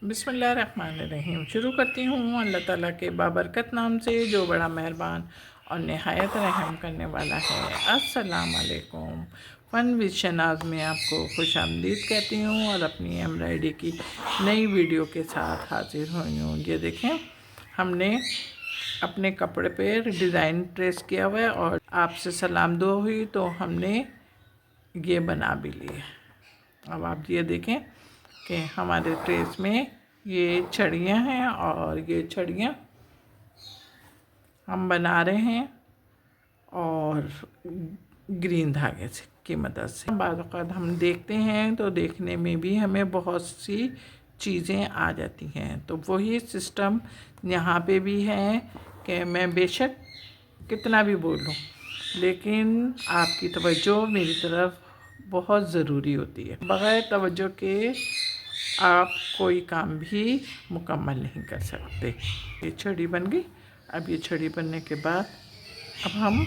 बिस्मिल्लाहिर्रहमानिर्रहीम। शुरू करती हूँ अल्लाह ताला के बाबरकत नाम से जो बड़ा मेहरबान और नहायत रहम करने वाला है। अस्सलाम वालेकुम। फ़न विद शनाज़ में आपको खुश आमदीद कहती हूँ और अपनी एम्ब्रॉयडरी की नई वीडियो के साथ हाजिर हुई हूँ। ये देखें, हमने अपने कपड़े पे डिज़ाइन ट्रेस किया हुआ है और आपसे सलाम दुआ हुई तो हमने ये बना भी लिए। अब आप ये देखें कि हमारे ट्रेस में ये छड़ियाँ हैं और ये छड़ियाँ हम बना रहे हैं और ग्रीन धागे से की मदद से। बाज़ औक़ात हम देखते हैं तो देखने में भी हमें बहुत सी चीज़ें आ जाती हैं, तो वही सिस्टम यहाँ पे भी है कि मैं बेशक कितना भी बोलूँ लेकिन आपकी तवज्जो मेरी तरफ बहुत ज़रूरी होती है। बग़ैर तवज्जो के आप कोई काम भी मुकम्मल नहीं कर सकते। ये छड़ी बन गई। अब ये छड़ी बनने के बाद अब हम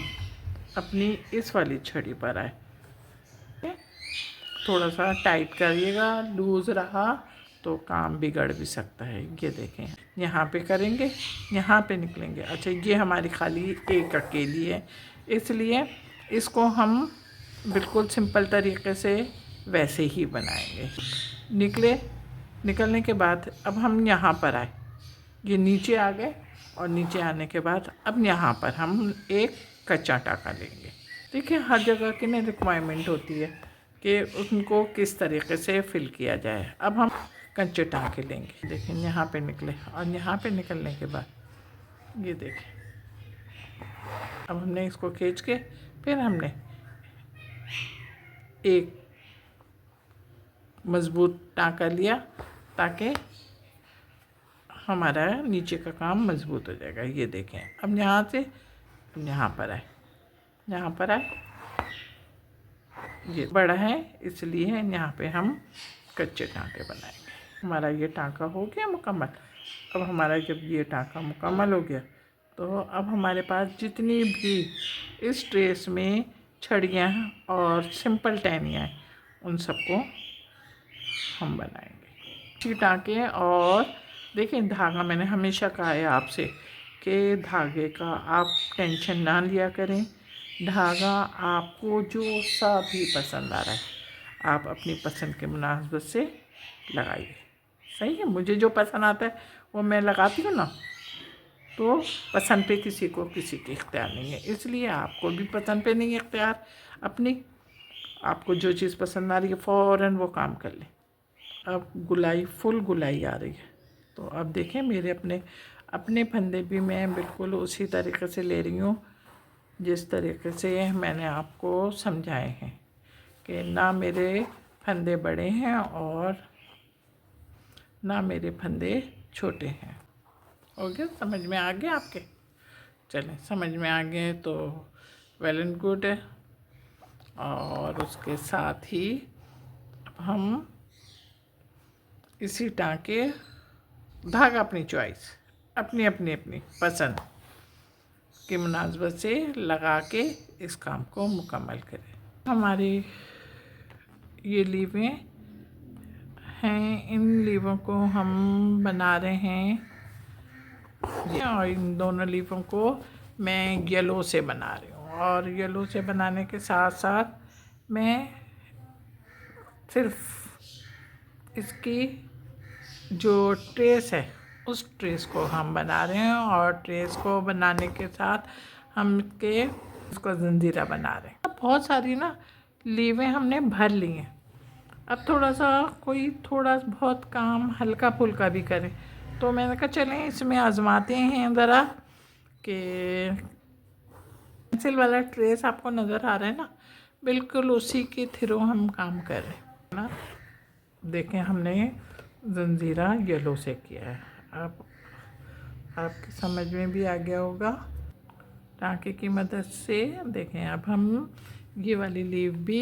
अपनी इस वाली छड़ी पर आए। थोड़ा सा टाइट करिएगा, लूज़ रहा तो काम बिगड़ भी सकता है। ये देखें, यहाँ पे करेंगे, यहाँ पे निकलेंगे। अच्छा, ये हमारी खाली एक अकेली है, इसलिए इसको हम बिल्कुल सिंपल तरीके से वैसे ही बनाएंगे। निकलने के बाद अब हम यहाँ पर आए, ये नीचे आ गए और नीचे आने के बाद अब यहाँ पर हम एक कच्चा टाँका लेंगे। देखिए, हर जगह की ना रिक्वायरमेंट होती है कि उनको किस तरीके से फिल किया जाए। अब हम कच्चे टाँके लेंगे। देखें, यहाँ पे निकले और यहाँ पे निकलने के बाद ये देखें, अब हमने इसको खींच के फिर हमने एक मज़बूत टाँका लिया ताकि हमारा नीचे का काम मज़बूत हो जाएगा। ये देखें, अब यहाँ से यहाँ पर आए, यहाँ पर आए, ये बड़ा है इसलिए यहाँ पे हम कच्चे टाँके बनाएंगे। हमारा ये टाँका हो गया मुकम्मल। अब हमारा जब ये टाँका मुकम्मल हो गया तो अब हमारे पास जितनी भी इस ट्रेस में छड़ियाँ और सिंपल टहनियाँ हैं उन सबको हम बनाएंगे टाँके। और देखिए, धागा मैंने हमेशा कहा है आपसे कि धागे का आप टेंशन ना लिया करें। धागा आपको जो सा भी पसंद आ रहा है आप अपनी पसंद के मुनासिबत से लगाइए। सही है, मुझे जो पसंद आता है वो मैं लगाती हूँ ना, तो पसंद पे किसी की इख्तियार नहीं है, इसलिए आपको भी पसंद पे नहीं है इख्तियार अपनी। आपको जो चीज़ पसंद आ रही है फ़ौरन वो काम कर लें। अब गुलाई फुल गुलाई आ रही है, तो अब देखें मेरे अपने फंदे भी मैं बिल्कुल उसी तरीके से ले रही हूँ जिस तरीके से मैंने आपको समझाए हैं कि ना मेरे फंदे बड़े हैं और ना मेरे फंदे छोटे हैं। हो गया, समझ में आ गया आपके? चलें, समझ में आ गए तो वेल एंड गुड है। और उसके साथ ही हम इसी टाँके धागा अपनी चॉइस अपनी पसंद की मुनासबत से लगा के इस काम को मुकम्मल करें। हमारी ये लीवें हैं, इन लीवों को हम बना रहे हैं और इन दोनों लीवों को मैं येलो से बना रही हूँ। और येलो से बनाने के साथ साथ मैं सिर्फ इसकी जो ट्रेस है उस ट्रेस को हम बना रहे हैं और ट्रेस को बनाने के साथ हम उसको जंजीरा बना रहे हैं। बहुत सारी ना लीवें हमने भर ली हैं। अब कोई थोड़ा बहुत काम हल्का फुल्का भी करे तो मैंने कहा चलें इसमें आजमाते हैं ज़रा कि पेंसिल वाला ट्रेस आपको नज़र आ रहा है ना, बिल्कुल उसी के थ्रू हम काम कर रहे हैं ना। देखें, हमने जंजीरा येलो से किया है। अब आपकी समझ में भी आ गया होगा टाँके की मदद से। देखें, अब हम ये वाली लीव भी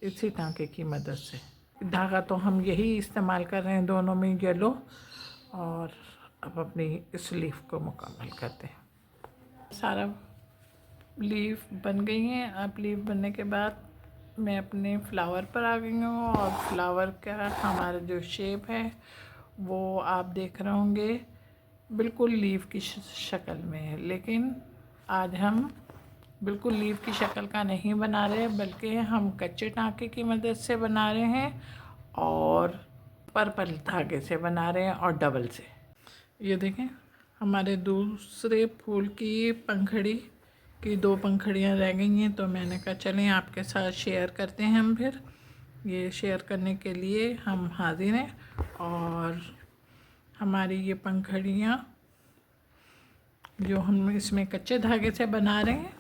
इसी टाँके की मदद से, धागा तो हम यही इस्तेमाल कर रहे हैं दोनों में येलो। और अब अपनी इस लीफ को मुकम्मल करते हैं। सारा लीफ बन गई हैं। अब लीफ बनने के बाद मैं अपने फ्लावर पर आ गई हूँ और फ्लावर का हमारा जो शेप है वो आप देख रहे होंगे बिल्कुल लीफ की शक्ल में है, लेकिन आज हम बिल्कुल लीफ की शक्ल का नहीं बना रहे, बल्कि हम कच्चे टाँके की मदद से बना रहे हैं और पर्पल धागे से बना रहे हैं और डबल से। ये देखें, हमारे दूसरे फूल की पंखड़ी की 2 पंखड़ियाँ रह गई हैं, तो मैंने कहा चलें आपके साथ शेयर करते हैं। हम फिर ये शेयर करने के लिए हम हाजिर हैं। और हमारी ये पंखड़ियाँ जो हम इसमें कच्चे धागे से बना रहे हैं,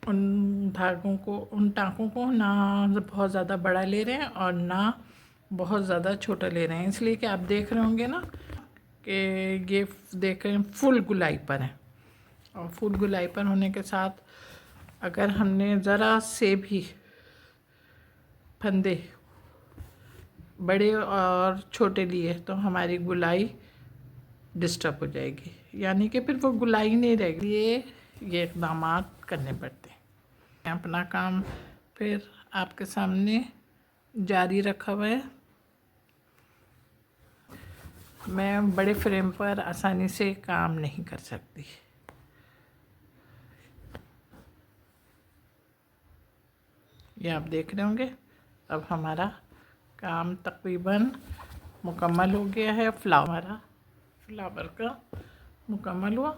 उन धागों को, उन टाँकों को ना बहुत ज़्यादा बड़ा ले रहे हैं और ना बहुत ज़्यादा छोटा ले रहे हैं, इसलिए कि आप देख रहे होंगे ना कि ये देख रहे हैं फुल गुलाई पर है। और फुल गुलाई पर होने के साथ अगर हमने ज़रा से भी फंदे बड़े और छोटे लिए तो हमारी गुलाई डिस्टर्ब हो जाएगी, यानी कि फिर वो गुलाई नहीं रहेगी। ये इक़दाम करने पड़ते हैं। अपना काम फिर आपके सामने जारी रखा हुआ है। मैं बड़े फ्रेम पर आसानी से काम नहीं कर सकती। ये आप देख रहे होंगे, अब हमारा काम तकरीबन मुकम्मल हो गया है। फ्लावर का मुकम्मल हुआ।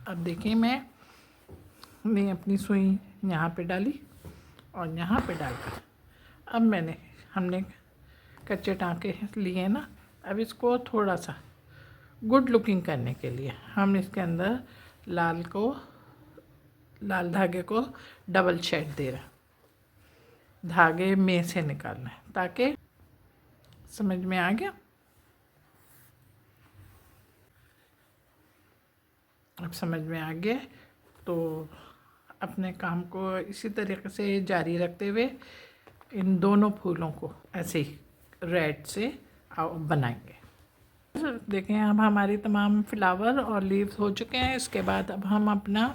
अब देखिए, मैंने अपनी सुई यहाँ पे डाली और यहाँ पे डालकर अब हमने कच्चे टाँके लिए ना, अब इसको थोड़ा सा गुड लुकिंग करने के लिए हम इसके अंदर लाल धागे को डबल शेड दे रहे हैं। धागे में से निकालना है, ताकि समझ में आ गया। अब समझ में आ गया तो अपने काम को इसी तरीके से जारी रखते हुए इन दोनों फूलों को ऐसे ही रेड से बनाएंगे। देखें, अब हमारी तमाम फ्लावर और लीव्स हो चुके हैं। इसके बाद अब हम अपना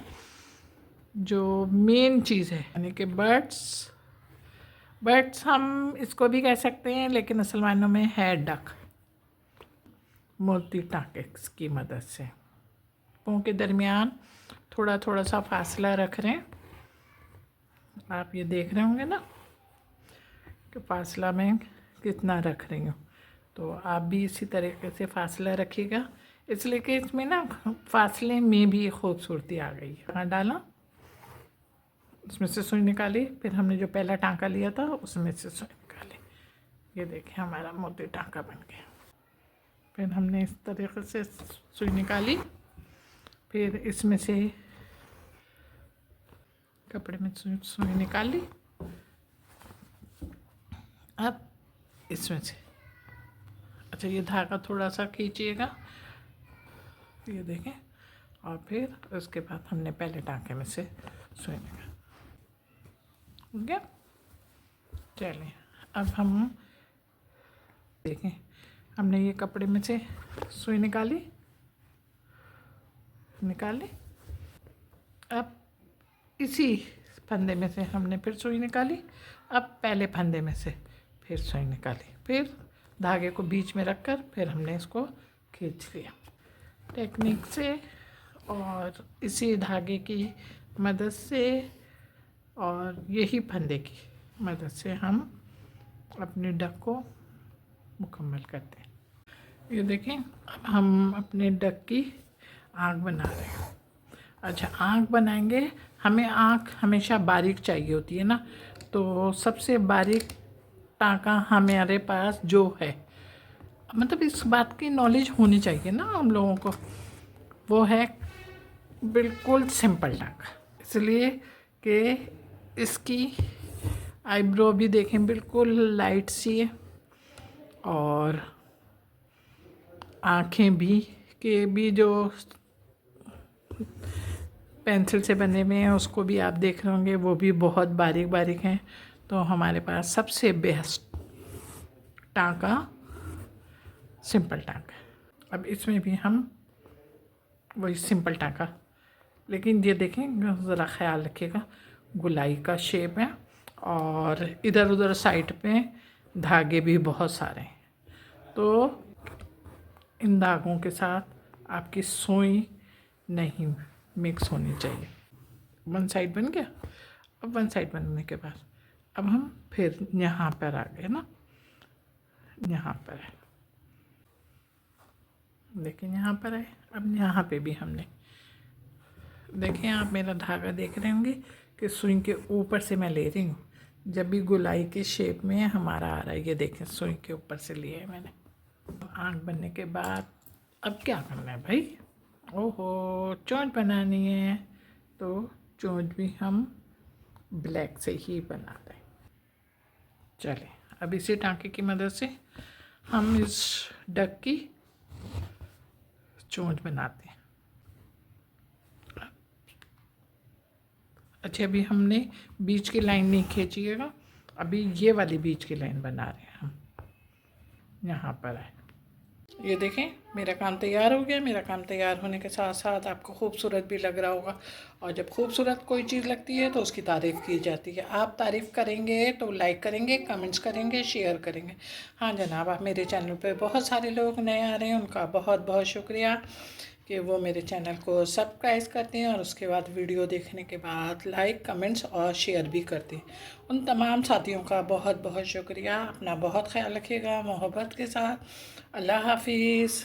जो मेन चीज़ है, यानी कि बर्ड्स हम इसको भी कह सकते हैं, लेकिन असल मायनों में है डक, मोती टाँके की मदद से पंखों के दरमियान थोड़ा थोड़ा सा फासला रख रहे हैं। आप ये देख रहे होंगे ना कि फासला में कितना रख रही हूँ, तो आप भी इसी तरीके से फासला रखिएगा, इसलिए कि इसमें ना फासले में भी खूबसूरती आ गई। हाँ, डाला, उसमें से सुई निकाली, फिर हमने जो पहला टाँका लिया था उसमें से सुई निकाली। ये देखिए, हमारा मोती टाँका बन गया। फिर हमने इस तरीके से सुई निकाली, फिर इसमें से कपड़े में सुई निकाली। अब इसमें से अच्छा, ये धागा थोड़ा सा खींचिएगा, ये देखें, और फिर उसके बाद हमने पहले टाँके में से सुई निकाली। हो गया। चलिए, अब हम देखें, हमने ये कपड़े में से सुई निकाली। अब इसी फंदे में से हमने फिर सुई निकाली। अब पहले फंदे में से फिर सुई निकाली, फिर धागे को बीच में रखकर फिर हमने इसको खींच लिया टेक्निक से। और इसी धागे की मदद से और यही फंदे की मदद से हम अपने डक को मुकम्मल करते हैं। ये देखें, अब हम अपने डक की आँख बना रहे हैं। अच्छा, आँख बनाएंगे, हमें आँख हमेशा बारीक चाहिए होती है ना, तो सबसे बारीक टाँका हमारे पास जो है, मतलब इस बात की नॉलेज होनी चाहिए ना हम लोगों को, वो है बिल्कुल सिंपल टाँका। इसलिए कि इसकी आईब्रो भी देखें बिल्कुल लाइट सी है, और आँखें भी जो पेंसिल से बने हुए हैं उसको भी आप देख रहे होंगे, वो भी बहुत बारीक बारीक हैं। तो हमारे पास सबसे बेस्ट टाँका सिंपल टाँका। अब इसमें भी हम वही सिंपल टाँका, लेकिन ये देखें, ज़रा ख्याल रखिएगा, गुलाई का शेप है और इधर उधर साइड पे धागे भी बहुत सारे हैं। तो इन धागों के साथ आपकी सुई नहीं मिक्स होनी चाहिए। वन साइड बन गया। अब वन साइड बनने के बाद अब हम फिर यहाँ पर आ गए ना, यहाँ पर है, देखिए यहाँ पर है। अब यहाँ पे भी हमने, देखिए आप मेरा धागा देख रहे होंगे कि सुई के ऊपर से मैं ले रही हूँ। जब भी गोलाई के शेप में हमारा आ रहा है, ये देखें सुई के ऊपर से लिए है मैंने। आँख बनने के बाद अब क्या करना है भाई, ओहो चोंच बनानी है, तो चोंच भी हम ब्लैक से ही बनाते हैं। चलिए अब इसी टाँके की मदद से हम इस डक की चोंच बनाते हैं। अच्छा अभी हमने बीच की लाइन नहीं खींचिएगा, अभी ये वाली बीच की लाइन बना रहे हैं हम। यहाँ पर है, ये देखें मेरा काम तैयार हो गया। मेरा काम तैयार होने के साथ साथ आपको खूबसूरत भी लग रहा होगा, और जब खूबसूरत कोई चीज़ लगती है तो उसकी तारीफ़ की जाती है। आप तारीफ़ करेंगे तो लाइक करेंगे, कमेंट्स करेंगे, शेयर करेंगे। हाँ जनाब, आप मेरे चैनल पे बहुत सारे लोग नए आ रहे हैं, उनका बहुत बहुत शुक्रिया कि वो मेरे चैनल को सब्सक्राइब करते हैं और उसके बाद वीडियो देखने के बाद लाइक, कमेंट्स और शेयर भी करते हैं। उन तमाम साथियों का बहुत बहुत शुक्रिया। अपना बहुत ख्याल रखिएगा मोहब्बत के साथ। अल्लाह हाफिज़।